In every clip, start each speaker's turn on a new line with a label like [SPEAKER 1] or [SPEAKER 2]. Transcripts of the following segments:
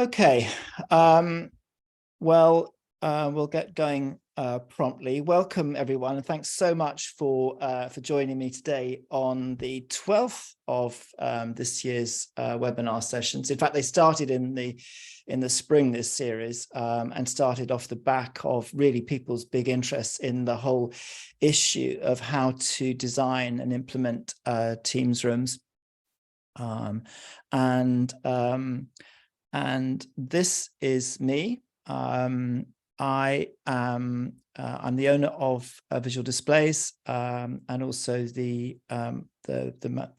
[SPEAKER 1] Okay, we'll get going promptly. Welcome everyone, and thanks so much for joining me today on the 12th of this year's webinar sessions. In fact, they started in the spring, this series, and started off the back of really people's big interest in the whole issue of how to design and implement Teams rooms. And this is me. I'm the owner of Visual Displays, and also the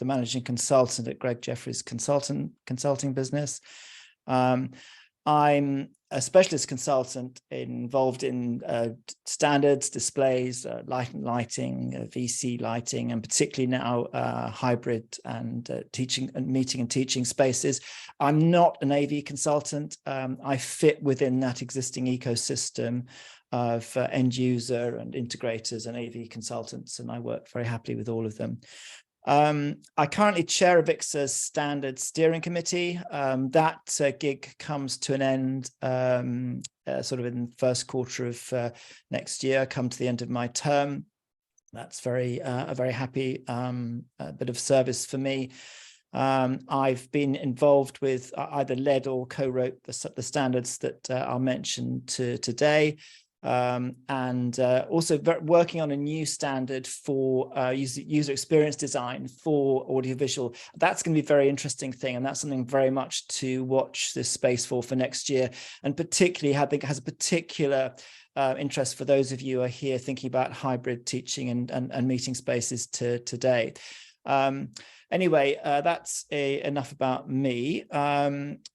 [SPEAKER 1] managing consultant at Greg Jeffries consulting business. I'm a specialist consultant involved in standards, displays, lighting, VC lighting, and particularly now hybrid and meeting and teaching spaces. I'm not an AV consultant. I fit within that existing ecosystem of end user and integrators and AV consultants, and I work very happily with all of them. I currently chair AVIXA's standard steering committee. That gig comes to an end sort of in the first quarter of next year. I come to the end of my term. That's a very happy bit of service for me. I've been involved with either led or co-wrote the standards that I'll mention today. And also working on a new standard for user experience design for audiovisual. That's going to be a very interesting thing, and that's something very much to watch this space for next year, and particularly I think has a particular interest for those of you who are here thinking about hybrid teaching and meeting spaces today. Anyway, that's enough about me.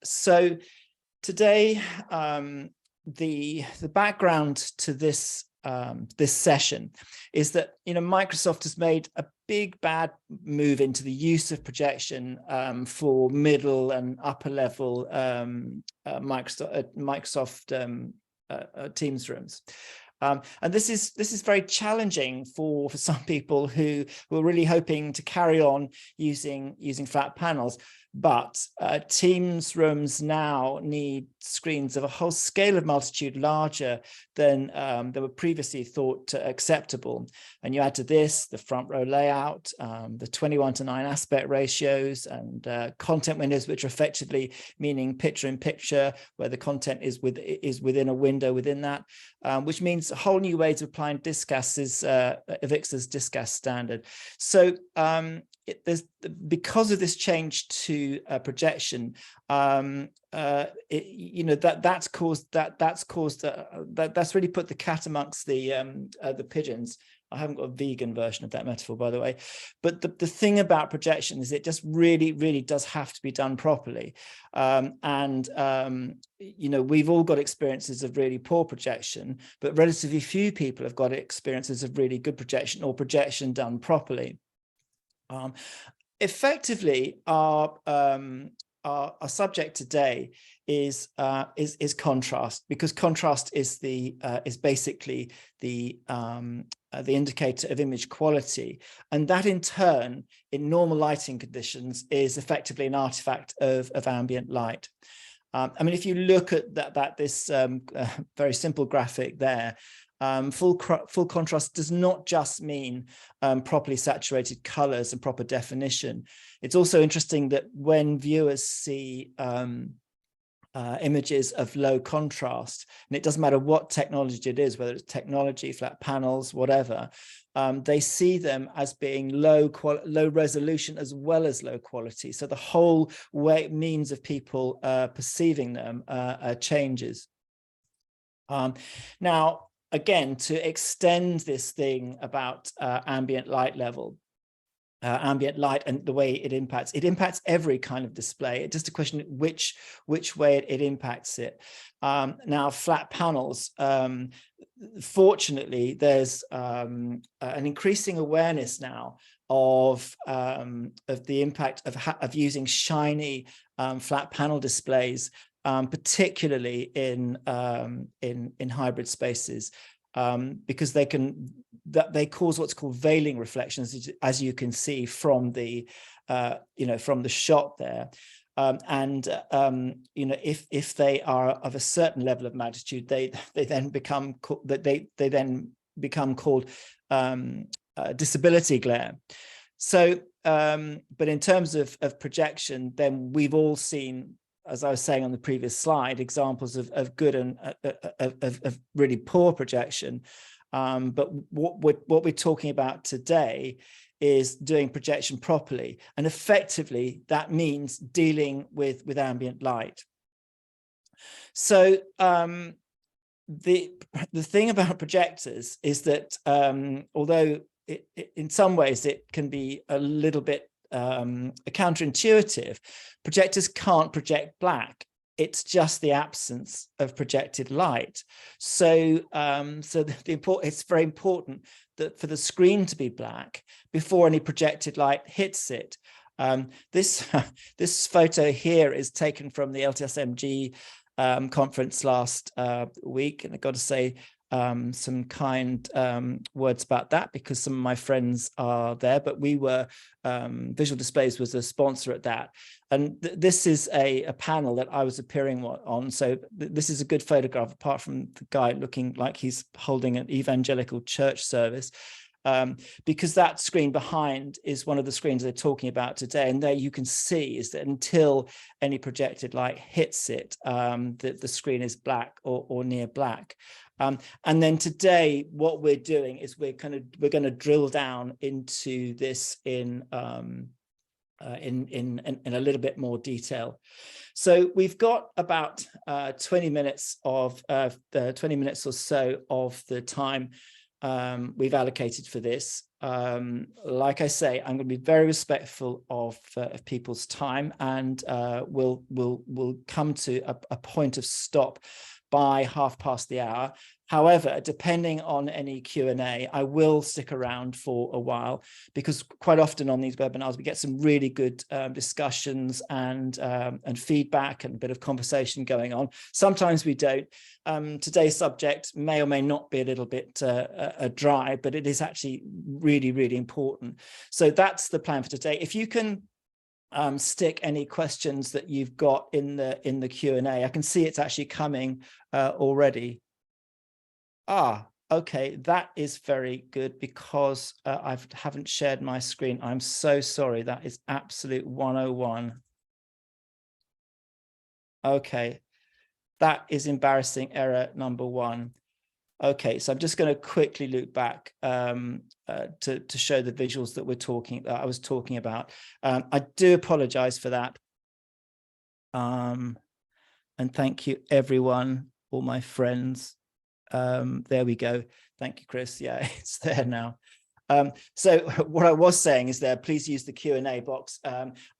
[SPEAKER 1] So today, the background to this this session is that Microsoft has made a big bad move into the use of projection for middle and upper level Microsoft Teams rooms. And this is very challenging for some people who are really hoping to carry on using flat panels. But Teams rooms now need screens of a whole scale of multitude larger than they were previously thought acceptable. And you add to this the front row layout, the 21:9 aspect ratios, and content windows, which are effectively meaning picture-in-picture, where the content is within a window within that, which means whole new ways of applying DISCAS is AVIXA's DISCAS standard. So because of this change to projection, that's really put the cat amongst the pigeons. I haven't got a vegan version of that metaphor, by the way. But the thing about projection is it just really does have to be done properly. We've all got experiences of really poor projection, but relatively few people have got experiences of really good projection or projection done properly. Effectively, our subject today is contrast, because contrast is basically the indicator of image quality, and that in turn, in normal lighting conditions, is effectively an artifact of ambient light. I mean, if you look at this very simple graphic there. Full contrast does not just mean properly saturated colors and proper definition. It's also interesting that when viewers see images of low contrast, and it doesn't matter what technology it is, whether it's technology, flat panels, whatever, they see them as being low resolution as well as low quality. So the whole means of people perceiving them changes. Now, again, to extend this thing about ambient light level, ambient light and the way it impacts every kind of display. It's just a question of which way it impacts it. Now, flat panels, fortunately, there's an increasing awareness now of the impact of using shiny flat panel displays, particularly in hybrid spaces, because they cause what's called veiling reflections, as you can see from the from the shot there. You know, if they are of a certain level of magnitude, they then become called disability glare. So, but in terms of projection, then we've all seen, as I was saying on the previous slide, examples of good and of really poor projection. But what we're talking about today is doing projection properly, and effectively that means dealing with ambient light. So the thing about projectors is that although in some ways it can be a little bit counterintuitive, projectors can't project black. It's just the absence of projected light. So, it's very important that for the screen to be black before any projected light hits it. This photo here is taken from the LTSMG conference last week, and I've got to say some kind words about that because some of my friends are there, but we were Visual Displays was a sponsor at that, and this is a panel that I was appearing on. So this is a good photograph, apart from the guy looking like he's holding an evangelical church service, because that screen behind is one of the screens they're talking about today, and there you can see is that until any projected light hits it, the screen is black or near black. And then today, what we're doing is we're going to drill down into this in a little bit more detail. So we've got about 20 minutes or so of the time we've allocated for this. Like I say, I'm going to be very respectful of people's time, and we'll come to a point of stop by 1:30. However, depending on any Q&A, I will stick around for a while, because quite often on these webinars we get some really good discussions and feedback and a bit of conversation going on. Sometimes we don't. Today's subject may or may not be a little bit dry, but it is actually really, really important. So that's the plan for today. If you can stick any questions that you've got in the Q&A. I can see it's actually coming already. Okay, that is very good, because I haven't shared my screen. I'm so sorry. That is absolute 101. Okay, that is embarrassing error number 1. Okay, so I'm just going to quickly loop back to show the visuals that I was talking about. I do apologize for that. And thank you, everyone, all my friends. There we go. Thank you, Chris. Yeah, it's there now. So what I was saying is there, please use the Q&A box.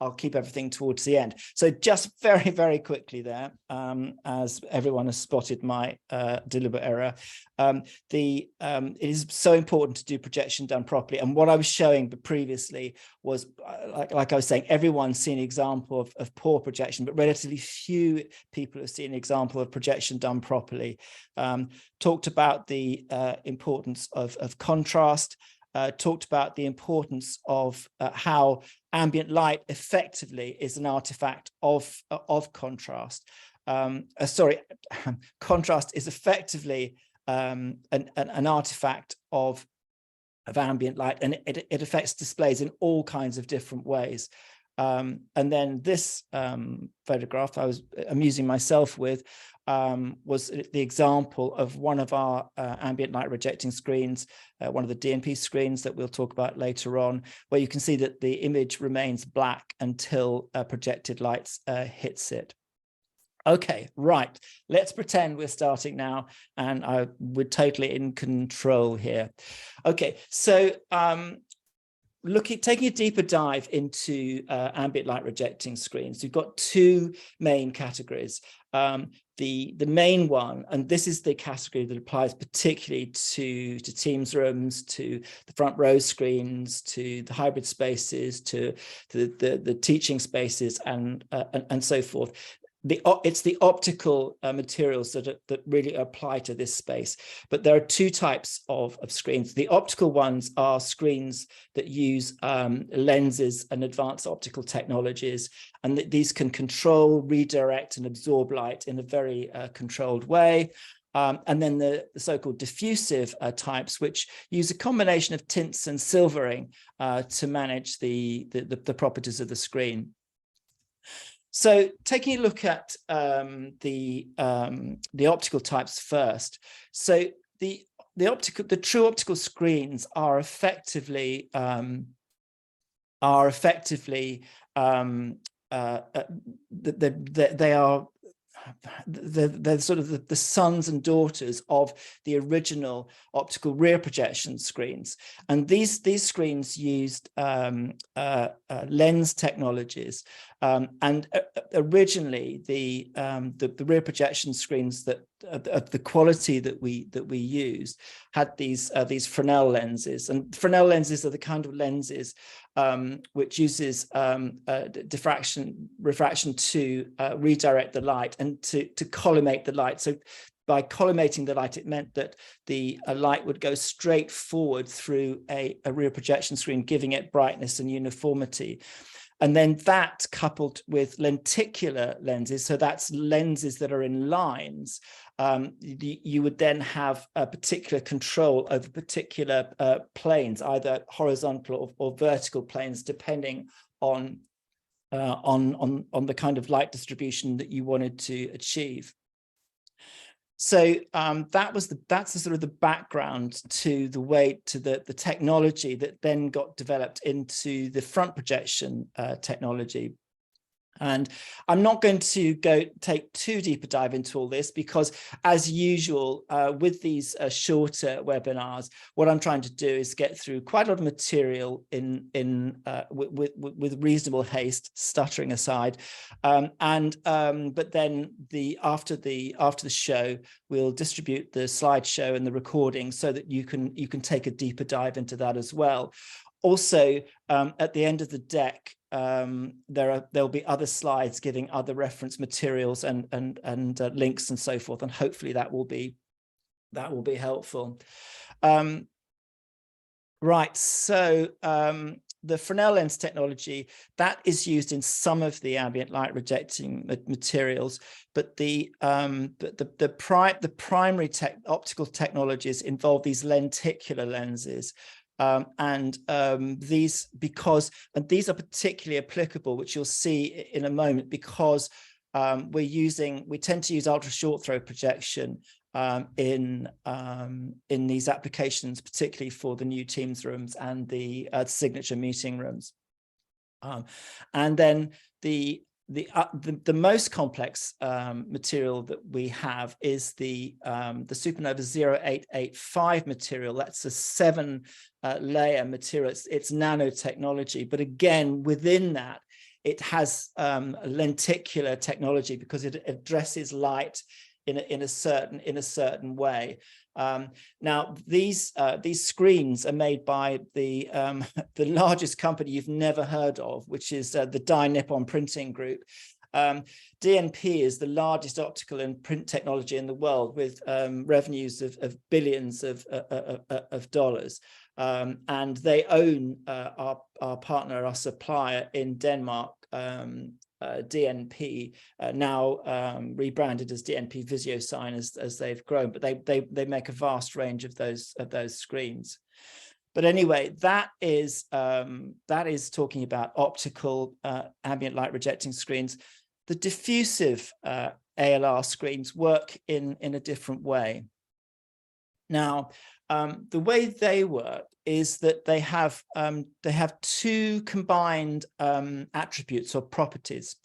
[SPEAKER 1] I'll keep everything towards the end. So just very, very quickly there, as everyone has spotted my deliberate error, it is so important to do projection done properly. And what I was showing previously was, like I was saying, everyone's seen an example of poor projection, but relatively few people have seen an example of projection done properly. Talked about the importance of contrast, talked about the importance of how ambient light effectively is an artifact of contrast. Contrast is effectively an artifact of ambient light, and it affects displays in all kinds of different ways. And then this photograph I was amusing myself with was the example of one of our ambient light rejecting screens, one of the DNP screens that we'll talk about later on, where you can see that the image remains black until projected lights hits it. Okay, right. Let's pretend we're starting now, and we're totally in control here. Okay, so taking a deeper dive into ambient light rejecting screens, we've got two main categories. The main one, and this is the category that applies particularly to Teams rooms, to the front row screens, to the hybrid spaces, to the teaching spaces, and so forth. it's the optical materials that really apply to this space. But there are two types of screens. The optical ones are screens that use lenses and advanced optical technologies, and these can control, redirect, and absorb light in a very controlled way. And then the so-called diffusive types, which use a combination of tints and silvering to manage the properties of the screen. So taking a look at the optical types first. So the true optical screens are effectively they're sort of the sons and daughters of the original optical rear projection screens, and these screens used lens technologies, and originally the rear projection screens that of the quality that we used had these Fresnel lenses, and Fresnel lenses are the kind of lenses which uses refraction to redirect the light and to collimate the light. So by collimating the light, it meant that the light would go straight forward through a rear projection screen, giving it brightness and uniformity. And then that coupled with lenticular lenses, so that's lenses that are in lines, you would then have a particular control over particular planes, either horizontal or vertical planes, depending on the kind of light distribution that you wanted to achieve. So that's the sort of the background to the technology that then got developed into the front projection technology. And I'm not going to take too deep a dive into all this, because as usual with these shorter webinars, what I'm trying to do is get through quite a lot of material with reasonable haste, stuttering aside, but then after the show, we'll distribute the slideshow and the recording so that you can take a deeper dive into that as well. Also, at the end of the deck, there'll be other slides giving other reference materials and links and so forth, and hopefully that will be helpful. Right, so the Fresnel lens technology, that is used in some of the ambient light rejecting materials, but the primary optical technologies involve these lenticular lenses. These are particularly applicable, which you'll see in a moment, because we tend to use ultra short throw projection in these applications, particularly for the new Teams rooms and the signature meeting rooms. And then the most complex material that we have is the Supernova 0885 material. That's a 7-layer material. It's nanotechnology, but again, within that, it has lenticular technology, because it addresses light in a certain way. Now, these screens are made by the largest company you've never heard of, which is the Dai Nippon Printing Group. DNP is the largest optical and print technology in the world, with revenues of billions of dollars. And they own our partner, our supplier in Denmark, DNP, now rebranded as DNP VisioSign as they've grown, but they make a vast range of those screens. But anyway, that is talking about optical ambient light rejecting screens. The diffusive ALR screens work in a different way. Now, the way they work is that they have two combined attributes or properties.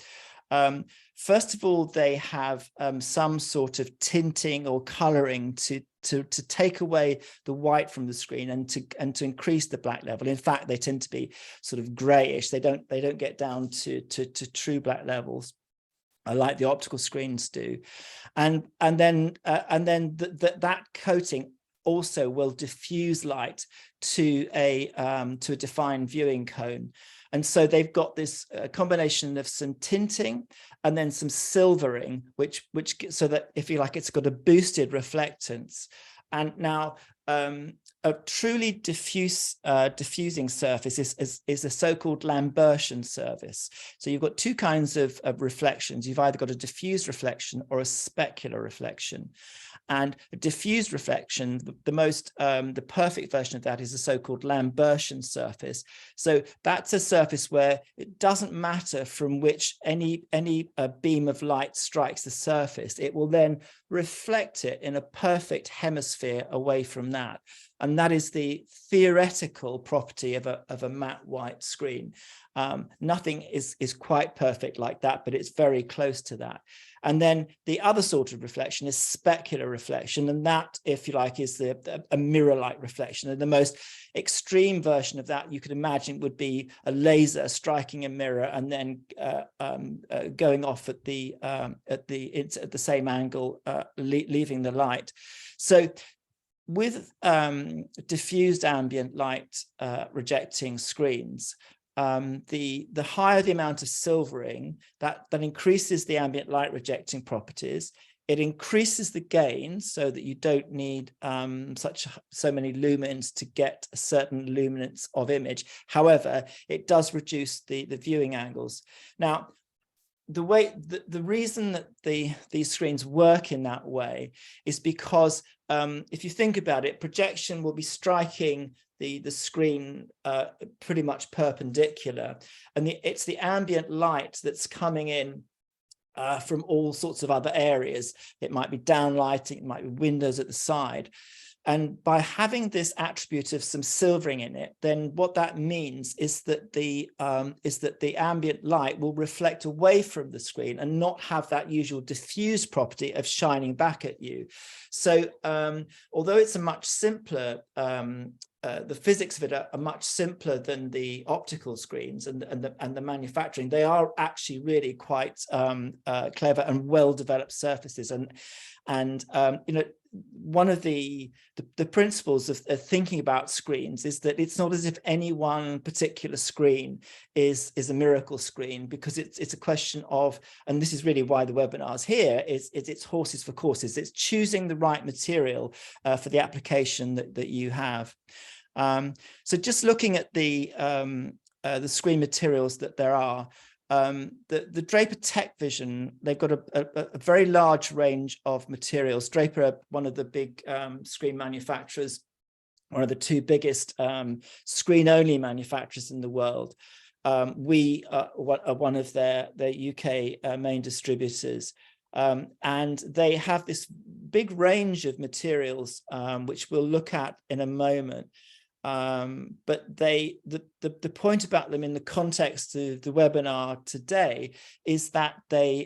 [SPEAKER 1] First of all, they have some sort of tinting or coloring to take away the white from the screen and to increase the black level. In fact, they tend to be sort of grayish. They don't get down to true black levels, like the optical screens do. And then that coating also will diffuse light to a defined viewing cone. And so they've got this combination of some tinting and then some silvering, which so that, if you like, it's got a boosted reflectance. And now a truly diffusing surface is a so-called Lambertian surface. So you've got two kinds of reflections. You've either got a diffused reflection or a specular reflection. And a diffused reflection, the perfect version of that is a so-called Lambertian surface. So that's a surface where it doesn't matter from which any beam of light strikes the surface. It will then reflect it in a perfect hemisphere away from that. And that is the theoretical property of a matte white screen. Nothing is quite perfect like that, but it's very close to that. And then the other sort of reflection is specular reflection. And that, if you like, is a mirror-like reflection. And the most extreme version of that you could imagine would be a laser striking a mirror and then going off at the same angle, leaving the light. So with diffused ambient light rejecting screens, the higher the amount of silvering, that increases the ambient light rejecting properties. It increases the gain so that you don't need so many lumens to get a certain luminance of image. However, it does reduce the viewing angles. Now, the reason that these screens work in that way is because if you think about it, projection will be striking the screen pretty much perpendicular, and it's the ambient light that's coming in from all sorts of other areas. It might be downlighting, it might be windows at the side. And by having this attribute of some silvering in it, then what that means is that the ambient light will reflect away from the screen and not have that usual diffuse property of shining back at you. So although it's a much simpler, the physics of it are much simpler than the optical screens and the manufacturing, they are actually really quite clever and well-developed surfaces. And you know, one of the principles of thinking about screens is that it's not as if any one particular screen is a miracle screen, because it's a question of, and this is really why the webinar's here, it's horses for courses. It's choosing the right material for the application that you have. So just looking at the screen materials that there are, the Draper Tech Vision, they've got a very large range of materials. Draper are one of the big screen manufacturers, one of the two biggest screen-only manufacturers in the world. We are one of their UK main distributors. And they have this big range of materials, which we'll look at in a moment. But the point about them in the context of the webinar today is that they're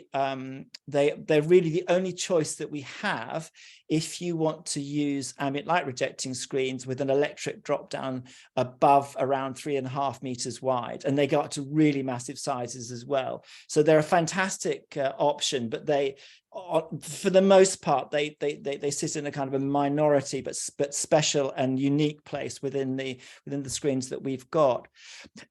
[SPEAKER 1] really the only choice that we have if you want to use ambient light rejecting screens with an electric drop down above around 3.5 meters wide, and they go up to really massive sizes as well. So they're a fantastic option, but for the most part, they sit in a kind of a minority but special and unique place within the screens that we've got.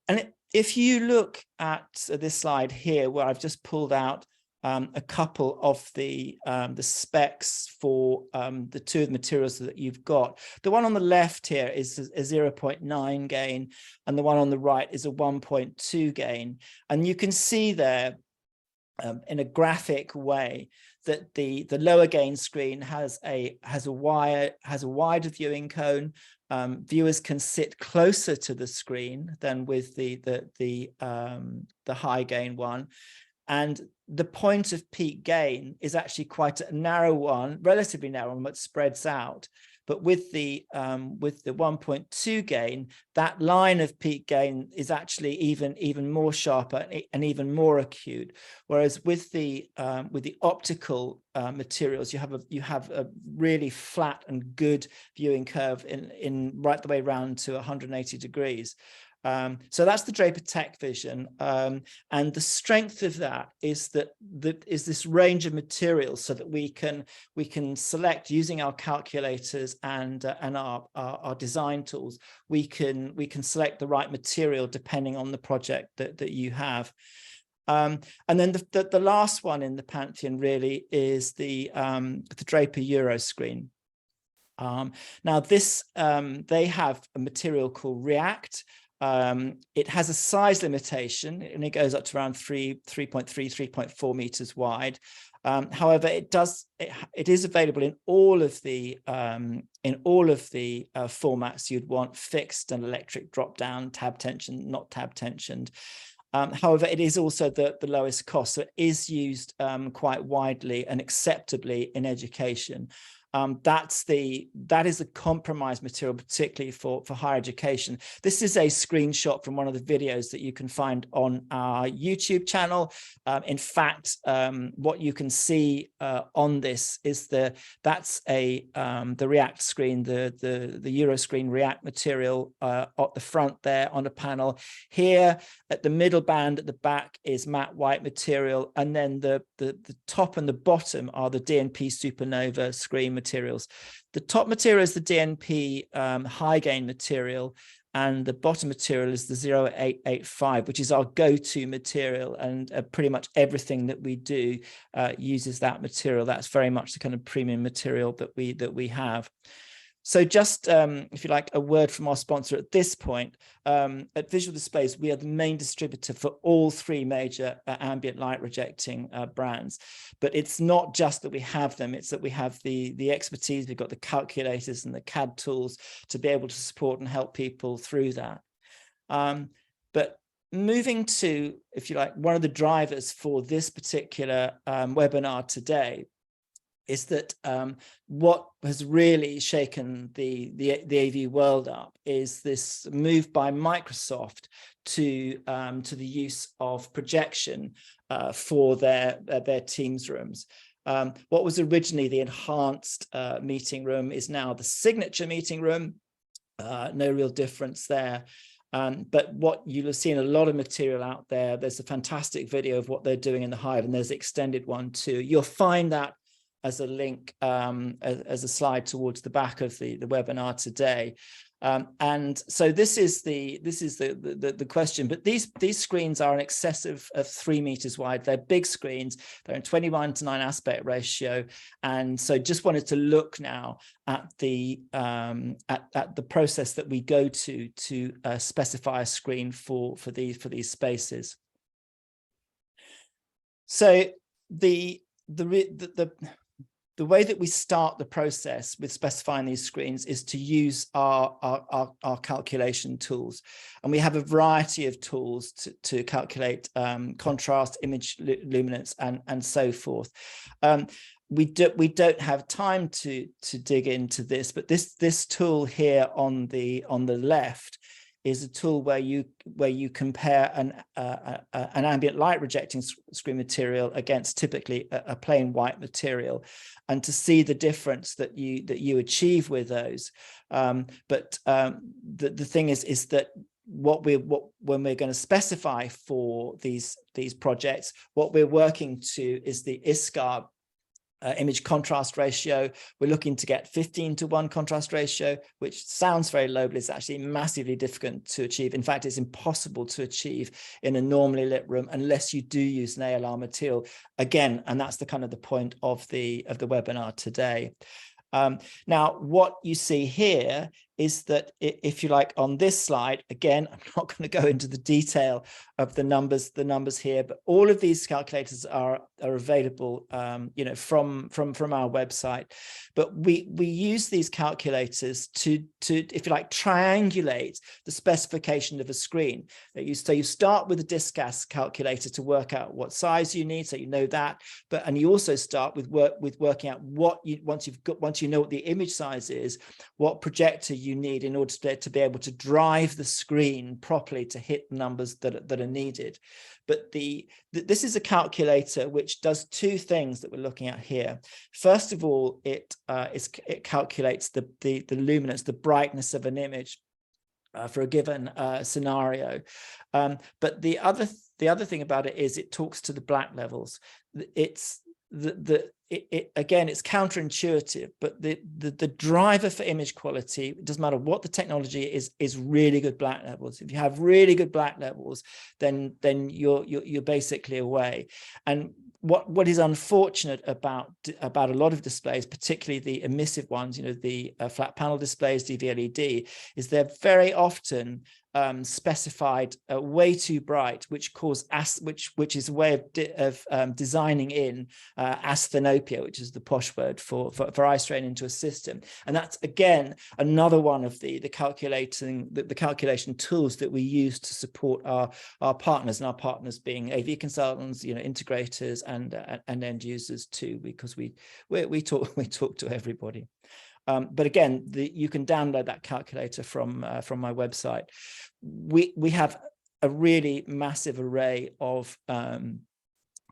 [SPEAKER 1] And if you look at this slide here, where I've just pulled out a couple of the specs for the two of the materials that you've got, the one on the left here is a 0.9 gain, and the one on the right is a 1.2 gain. And you can see there in a graphic way that the lower gain screen has a wider viewing cone. Viewers can sit closer to the screen than with the high gain one, and the point of peak gain is actually quite a narrow one, relatively narrow one, but spreads out. But with the 1.2 gain, that line of peak gain is actually even more sharper and even more acute. Whereas with the optical materials, you have a really flat and good viewing curve in right the way around to 180 degrees. So that's the Draper Tech Vision, and the strength of that is that this range of materials, so that we can select using our calculators and our design tools. We can select the right material depending on the project that you have. And then the last one in the pantheon really is the Draper Euro screen. Now this they have a material called React. It has a size limitation, and it goes up to around 3.4 meters wide. However, it is available in all of the formats you'd want: fixed and electric drop down, tab tension, not tab tensioned. However, it is also the lowest cost, so it is used quite widely and acceptably in education. That is a compromise material, particularly for higher education. This is a screenshot from one of the videos that you can find on our YouTube channel. In fact, what you can see on this is that's the React screen, the Euro screen React material at the front there on a panel. Here at the middle band at the back is matte white material, and then the top and the bottom are the DNP Supernova screen materials. The top material is the DNP high gain material, and the bottom material is the 0885, which is our go-to material, and pretty much everything that we do uses that material. That's very much the kind of premium material that we have. So just, if you like, a word from our sponsor at this point. At Visual Displays, we are the main distributor for all three major ambient light rejecting brands. But it's not just that we have them, it's that we have the expertise, we've got the calculators and the CAD tools to be able to support and help people through that. But moving to, if you like, one of the drivers for this particular webinar today is that what has really shaken the AV world up is this move by Microsoft to the use of projection for their Teams rooms. What was originally the enhanced meeting room is now the signature meeting room. No real difference there. But what you'll have seen a lot of material out there. There's a fantastic video of what they're doing in the Hive, and there's an extended one too. You'll find that as a link, as a slide towards the back of the webinar today. And so this is the question, but these screens are in excess of 3 meters wide. They're big screens. They're in 21:9 aspect ratio. And so just wanted to look now at the process that we go to specify a screen for these spaces. So the way that we start the process with specifying these screens is to use our calculation tools. And we have a variety of tools to calculate contrast, image luminance, and so forth. We don't have time to dig into this, but this tool here on the left is a tool where you compare an ambient light rejecting screen material against typically a plain white material, and to see the difference that you achieve with those. But the thing is that when we're going to specify for these projects, what we're working to is the ISCAR image contrast ratio. We're looking to get 15:1 contrast ratio, which sounds very low, but it's actually massively difficult to achieve. In fact, it's impossible to achieve in a normally lit room unless you do use an ALR material again. And that's the kind of the point of the webinar today. Now, what you see here is that, if you like, on this slide, again, I'm not going to go into the detail of the numbers here, but all of these calculators are available, from our website. But we use these calculators to, if you like, triangulate the specification of a screen. So you start with a DISCAS calculator to work out what size you need, so you know that. And you also start with working out once you know what the image size is, what projector you need in order to be able to drive the screen properly to hit the numbers that are needed. But this is a calculator which does two things that we're looking at here. First of all, it calculates the luminance, the brightness of an image. for a given scenario. But the other thing about it is it talks to the black levels. It's again, it's counterintuitive, but the driver for image quality, it doesn't matter what the technology is really good black levels. If you have really good black levels, then you're basically away. And what is unfortunate about a lot of displays, particularly the emissive ones, the flat panel displays, DVLED, is they're very often specified way too bright, which is a way of designing in asthenopia, which is the posh word for eye strain into a system. And that's again another one of the calculation tools that we use to support our partners, and our partners being AV consultants, integrators and end users too, because we talk to everybody. But again, you can download that calculator from my website. We have a really massive array of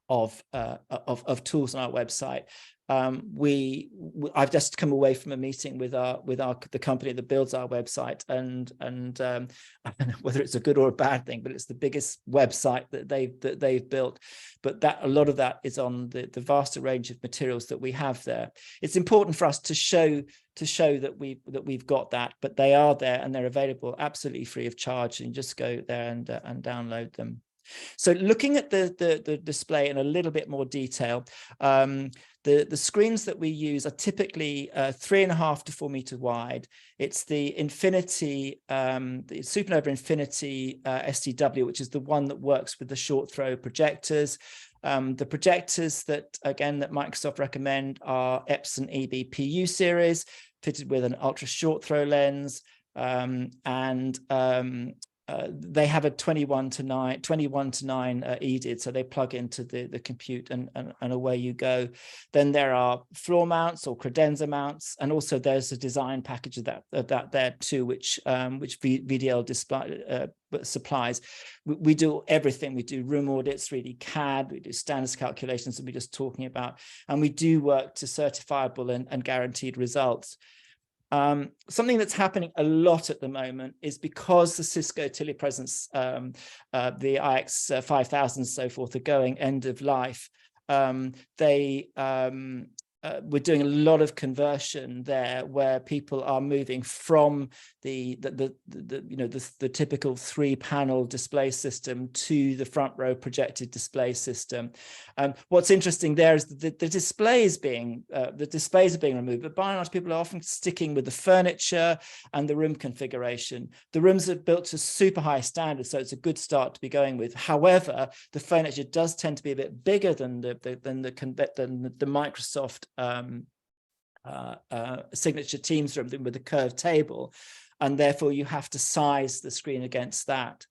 [SPEAKER 1] tools on our website. I've just come away from a meeting with the company that builds our website, and I don't know whether it's a good or a bad thing, but it's the biggest website that they've built. But a lot of that is on the vaster range of materials that we have there. It's important for us to show that we've got that, but they are there and they're available absolutely free of charge, and just go there and download them. So looking at the display in a little bit more detail, the screens that we use are typically 3.5 to 4 meter wide. It's the Infinity, the Supernova Infinity STW, which is the one that works with the short throw projectors. The projectors that Microsoft recommend are Epson EB-PU series, fitted with an ultra short throw lens, they have a 21 to 9 EDID, so they plug into the compute and away you go. Then there are floor mounts or credenza mounts, and also there's a design package of that there too, which VDL display supplies. We do everything. We do room audits, 3D CAD, we do standards calculations that we're just talking about, and we do work to certifiable and guaranteed results. Something that's happening a lot at the moment is because the Cisco telepresence, the IX 5000 and so forth, are going end of life. We're doing a lot of conversion there, where people are moving from the typical 3-panel display system to the front row projected display system. What's interesting there is that the displays are being removed, but by and large people are often sticking with the furniture and the room configuration. The rooms are built to super high standards, so it's a good start to be going with. However, the furniture does tend to be a bit bigger than the Microsoft signature Teams room with a curved table, and therefore you have to size the screen against that.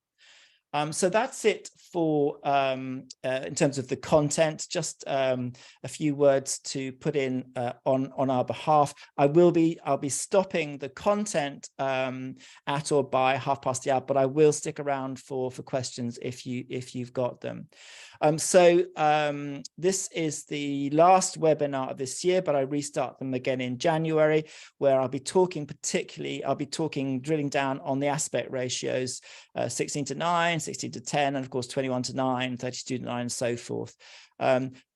[SPEAKER 1] So that's it for in terms of the content. Just a few words to put in on our behalf. I'll be stopping the content at or by 1/2 the hour, but I will stick around for questions if you've got them. This is the last webinar of this year, but I restart them again in January, where I'll be talking drilling down on the aspect ratios, 16:9, 16:10, and of course 21:9, 32:9, and so forth.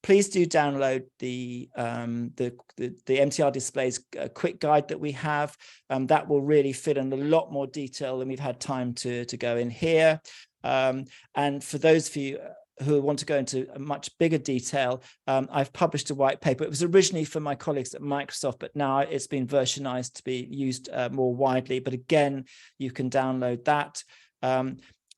[SPEAKER 1] Please do download the MTR Displays quick guide that we have. That will really fit in a lot more detail than we've had time to go in here. And for those of you who want to go into a much bigger detail, I've published a white paper. It was originally for my colleagues at Microsoft, but now it's been versionized to be used more widely. But again, you can download that.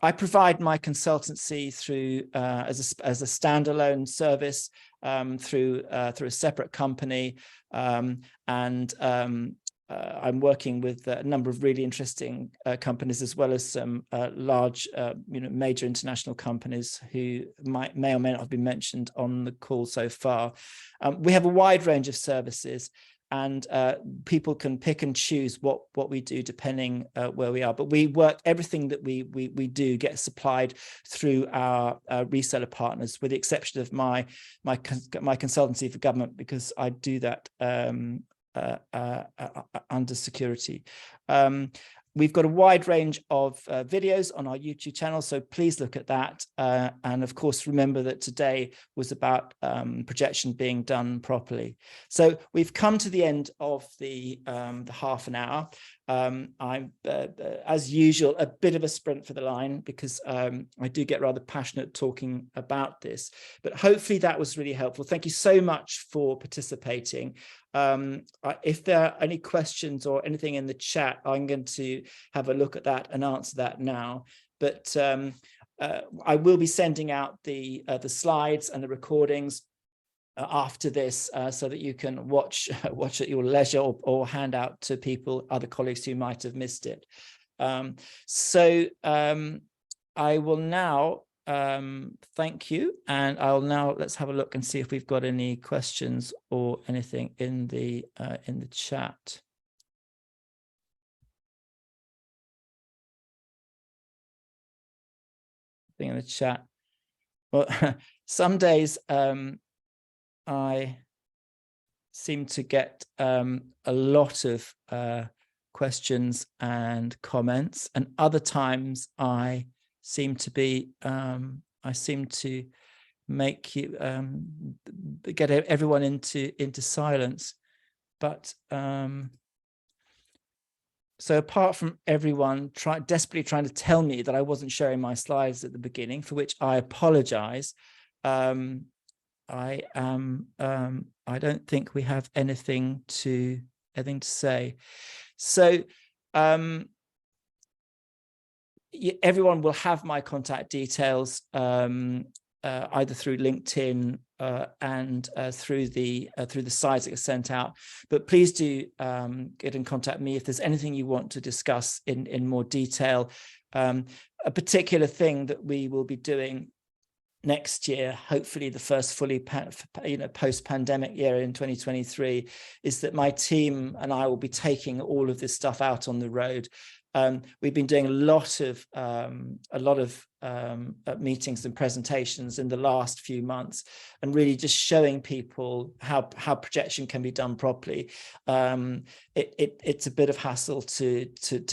[SPEAKER 1] I provide my consultancy through as a standalone service through a separate company, I'm working with a number of really interesting companies, as well as some large, major international companies who may or may not have been mentioned on the call so far. We have a wide range of services, and people can pick and choose what we do depending where we are. But everything that we do gets supplied through our reseller partners, with the exception of my consultancy for government, because I do that under security. We've got a wide range of videos on our YouTube channel, so please look at that. And of course, remember that today was about projection being done properly. So we've come to the end of the half an hour. I'm, as usual, a bit of a sprint for the line because I do get rather passionate talking about this, but hopefully that was really helpful. Thank you so much for participating. If there are any questions or anything in the chat, I'm going to have a look at that and answer that now. But I will be sending out the slides and the recordings after this, so that you can watch at your leisure or hand out to people, other colleagues who might have missed it. I will now thank you, and I'll now, let's have a look and see if we've got any questions or anything in the chat. Thing in the chat. Well, some days I seem to get a lot of questions and comments, and other times I seem to be make you get everyone into silence. But so apart from everyone desperately trying to tell me that I wasn't sharing my slides at the beginning, for which I apologize, I don't think we have anything to say. So everyone will have my contact details either through LinkedIn and through the slides that are sent out. But please do get in contact with me if there's anything you want to discuss in more detail. A particular thing that we will be doing next year, hopefully the first fully post-pandemic year in 2023, is that my team and I will be taking all of this stuff out on the road. We've been doing a lot of meetings and presentations in the last few months, and really just showing people how projection can be done properly. It's a bit of hassle to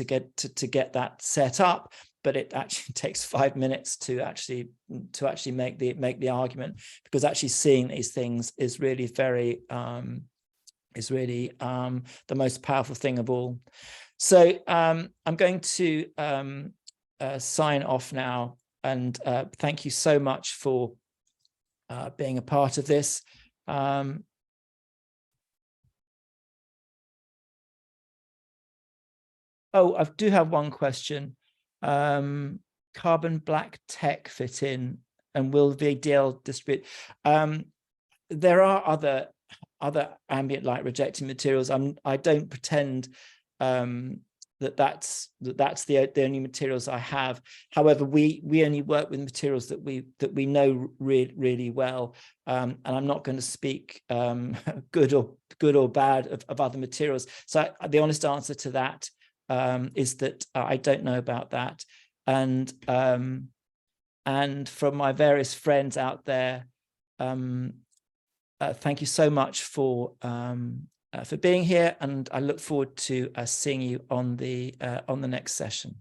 [SPEAKER 1] get that set up, but it actually takes 5 minutes to actually make the argument, because actually seeing these things is really very the most powerful thing of all. So I'm going to sign off now, and thank you so much for being a part of this. Oh, I do have one question. Carbon black tech fit in, and will VDL distribute? There are other ambient light rejecting materials. I don't pretend that's the only materials I have. However, we only work with materials that we know really well, and I'm not going to speak good or bad of other materials. So the honest answer to that is that I don't know about that. And from my various friends out there, thank you so much for being here, and I look forward to seeing you on the next session.